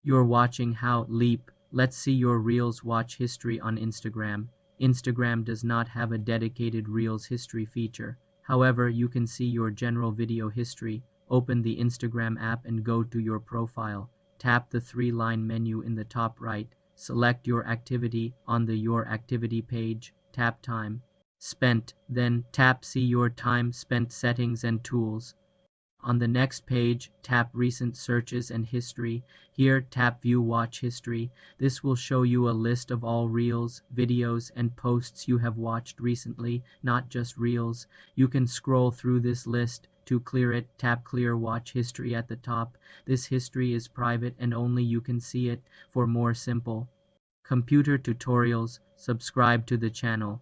You're watching How Leap. Let's see your Reels watch history on Instagram. Instagram does not have a dedicated Reels history feature. However, you can see your general video history. Open the Instagram app and go to your profile. Tap the three-line menu in the top right. Select your activity. On the Your Activity page, tap Time Spent. Then tap See Your Time Spent Settings and Tools. On the next page, tap Recent Searches and History. Here, tap View Watch History. This will show you a list of all Reels, videos, and posts you have watched recently, not just Reels. You can scroll through this list. To clear it, tap Clear Watch History at the top. This history is private and only you can see it. For more simple computer tutorials, subscribe to the channel.